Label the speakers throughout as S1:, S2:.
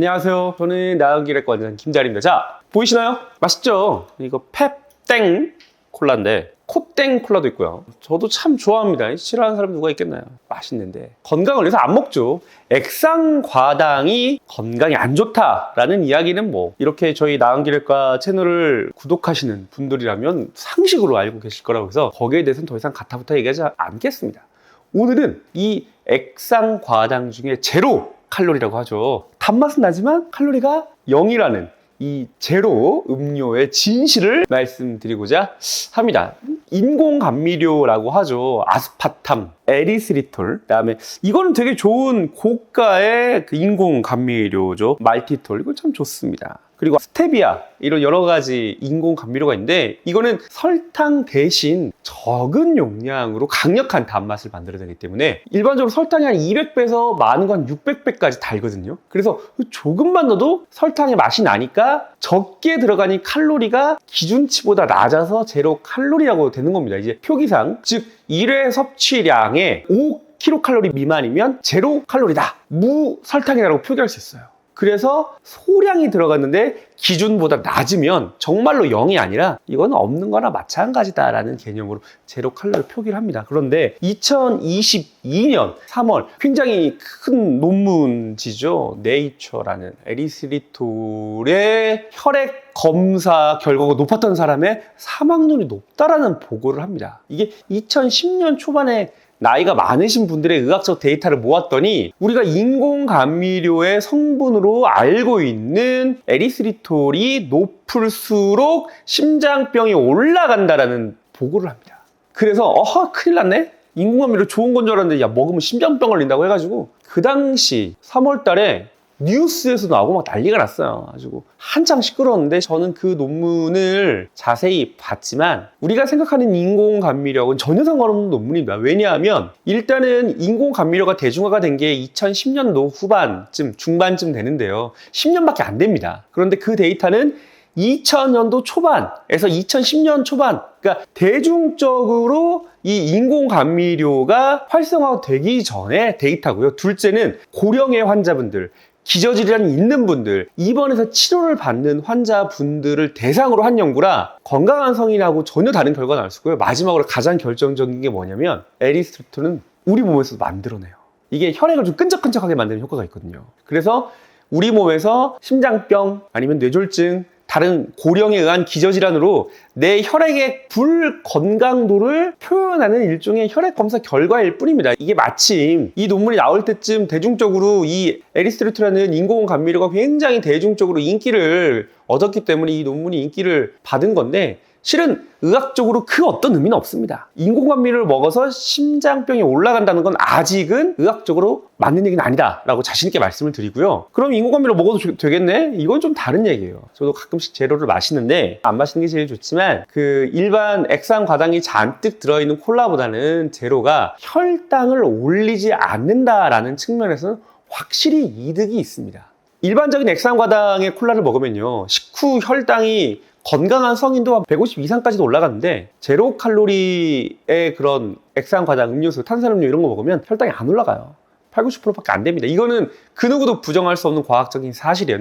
S1: 안녕하세요. 저는 나은기획과 원장 김다리입니다. 자, 보이시나요? 맛있죠? 이거 펩땡 콜라인데 콧땡 콜라도 있고요. 저도 참 좋아합니다. 싫어하는 사람 누가 있겠나요? 맛있는데 건강을 위해서 안 먹죠. 액상과당이 건강에 안 좋다라는 이야기는 뭐 이렇게 저희 나은기획과 채널을 구독하시는 분들이라면 상식으로 알고 계실 거라고 해서 거기에 대해서는 더 이상 가타부타 얘기하지 않겠습니다. 오늘은 이 액상과당 중에 제로 칼로리라고 하죠. 단맛은 나지만 칼로리가 0이라는 이 제로 음료의 진실을 말씀드리고자 합니다. 인공감미료라고 하죠. 아스파탐, 에리스리톨, 그다음에 이거는 되게 좋은 고가의 그 인공감미료죠. 말티톨, 이거 참 좋습니다. 그리고 스테비아, 이런 여러 가지 인공감미료가 있는데 이거는 설탕 대신 적은 용량으로 강력한 단맛을 만들어내기 때문에 일반적으로 설탕이 한 200배에서 많은 건 600배까지 달거든요. 그래서 조금만 넣어도 설탕의 맛이 나니까 적게 들어가니 칼로리가 기준치보다 낮아서 제로 칼로리라고 되는 겁니다. 이제 표기상, 즉 1회 섭취량의 5kcal 미만이면 제로 칼로리다, 무설탕이라고 표기할 수 있어요. 그래서 소량이 들어갔는데 기준보다 낮으면 정말로 0이 아니라 이건 없는 거나 마찬가지다라는 개념으로 제로 칼로리를 표기를 합니다. 그런데 2022년 3월 굉장히 큰 논문지죠. 네이처라는 에리스리톨의 혈액 검사 결과가 높았던 사람의 사망률이 높다라는 보고를 합니다. 이게 2010년 초반에 나이가 많으신 분들의 의학적 데이터를 모았더니 우리가 인공감미료의 성분으로 알고 있는 에리스리톨이 높을수록 심장병이 올라간다라는 보고를 합니다. 그래서 큰일 났네? 인공감미료 좋은 건 줄 알았는데 야, 먹으면 심장병 걸린다고 해가지고 그 당시 3월 달에 뉴스에서 나오고 막 난리가 났어요. 가지고 한창 시끄러웠는데 저는 그 논문을 자세히 봤지만 우리가 생각하는 인공감미료하고는 전혀 상관없는 논문입니다. 왜냐하면 일단은 인공감미료가 대중화가 된 게 2010년도 후반쯤, 중반쯤 되는데요. 10년밖에 안 됩니다. 그런데 그 데이터는 2000년도 초반에서 2010년 초반, 그러니까 대중적으로 이 인공감미료가 활성화되기 전에 데이터고요. 둘째는 고령의 환자분들, 기저질환이 있는 분들, 입원해서 치료를 받는 환자분들을 대상으로 한 연구라 건강한 성인하고 전혀 다른 결과가 나올 수 있고요. 마지막으로 가장 결정적인 게 뭐냐면 에리스리톨은 우리 몸에서 만들어내요. 이게 혈액을 좀 끈적끈적하게 만드는 효과가 있거든요. 그래서 우리 몸에서 심장병 아니면 뇌졸중, 다른 고령에 의한 기저질환으로 내 혈액의 불건강도를 표현하는 일종의 혈액 검사 결과일 뿐입니다. 이게 마침 이 논문이 나올 때쯤 대중적으로 이 에리스리톨이라는 인공감미료가 굉장히 대중적으로 인기를 얻었기 때문에 이 논문이 인기를 받은 건데 실은 의학적으로 그 어떤 의미는 없습니다. 인공감미료를 먹어서 심장병이 올라간다는 건 아직은 의학적으로 맞는 얘기는 아니다라고 자신 있게 말씀을 드리고요. 그럼 인공감미료 먹어도 되겠네? 이건 좀 다른 얘기예요. 저도 가끔씩 제로를 마시는데 안 마시는 게 제일 좋지만 그 일반 액상과당이 잔뜩 들어있는 콜라보다는 제로가 혈당을 올리지 않는다라는 측면에서는 확실히 이득이 있습니다. 일반적인 액상과당의 콜라를 먹으면요, 식후 혈당이 건강한 성인도 한 150 이상까지도 올라갔는데 제로 칼로리의 그런 액상과당 음료수, 탄산음료 이런 거 먹으면 혈당이 안 올라가요. 8, 90%밖에 안 됩니다. 이거는 그 누구도 부정할 수 없는 과학적인 사실이에요.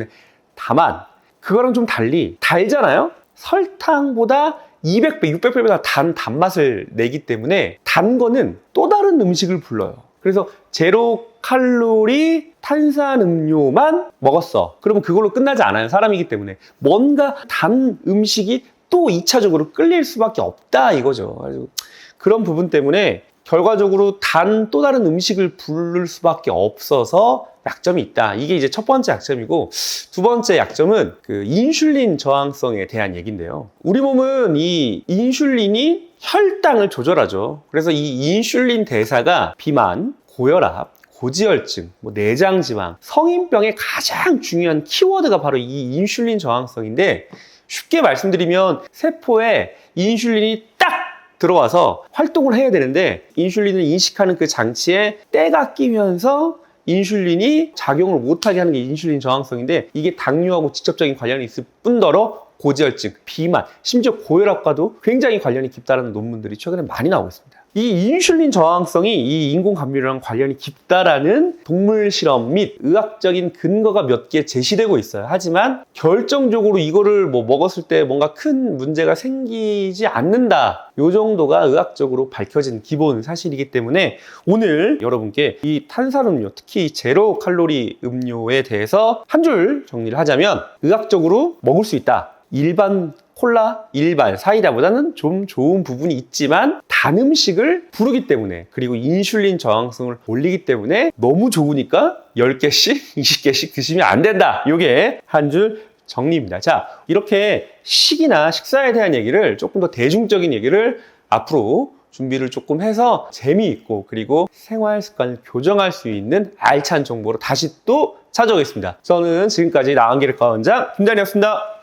S1: 다만 그거랑 좀 달리 달잖아요? 설탕보다 200배, 600배보다 단맛을 내기 때문에 단 거는 또 다른 음식을 불러요. 그래서 제로 칼로리 탄산음료만 먹었어. 그러면 그걸로 끝나지 않아요. 사람이기 때문에. 뭔가 단 음식이 또 2차적으로 끌릴 수밖에 없다 이거죠. 그래서 그런 부분 때문에 결과적으로 단 또 다른 음식을 부를 수밖에 없어서 약점이 있다. 이게 이제 첫 번째 약점이고, 두 번째 약점은 그 인슐린 저항성에 대한 얘기인데요. 우리 몸은 이 인슐린이 혈당을 조절하죠. 그래서 이 인슐린 대사가 비만, 고혈압, 고지혈증, 내장지방, 성인병의 가장 중요한 키워드가 바로 이 인슐린 저항성인데, 쉽게 말씀드리면 세포에 인슐린이 딱 들어와서 활동을 해야 되는데 인슐린을 인식하는 그 장치에 때가 끼면서 인슐린이 작용을 못하게 하는 게 인슐린 저항성인데, 이게 당뇨하고 직접적인 관련이 있을 뿐더러 고지혈증, 비만, 심지어 고혈압과도 굉장히 관련이 깊다는 논문들이 최근에 많이 나오고 있습니다. 이 인슐린 저항성이 이 인공 감미료랑 관련이 깊다라는 동물 실험 및 의학적인 근거가 몇 개 제시되고 있어요. 하지만 결정적으로 이거를 뭐 먹었을 때 뭔가 큰 문제가 생기지 않는다. 요 정도가 의학적으로 밝혀진 기본 사실이기 때문에 오늘 여러분께 이 탄산음료, 특히 제로 칼로리 음료에 대해서 한 줄 정리를 하자면 의학적으로 먹을 수 있다. 일반 콜라, 일반 사이다보다는 좀 좋은 부분이 있지만 단 음식을 부르기 때문에 그리고 인슐린 저항성을 올리기 때문에 너무 좋으니까 10개씩, 20개씩 드시면 안 된다. 이게 한 줄 정리입니다. 자, 이렇게 식이나 식사에 대한 얘기를 조금 더 대중적인 얘기를 앞으로 준비를 조금 해서 재미있고 그리고 생활 습관을 교정할 수 있는 알찬 정보로 다시 또 찾아오겠습니다. 저는 지금까지 나은기르과 원장 김단이었습니다.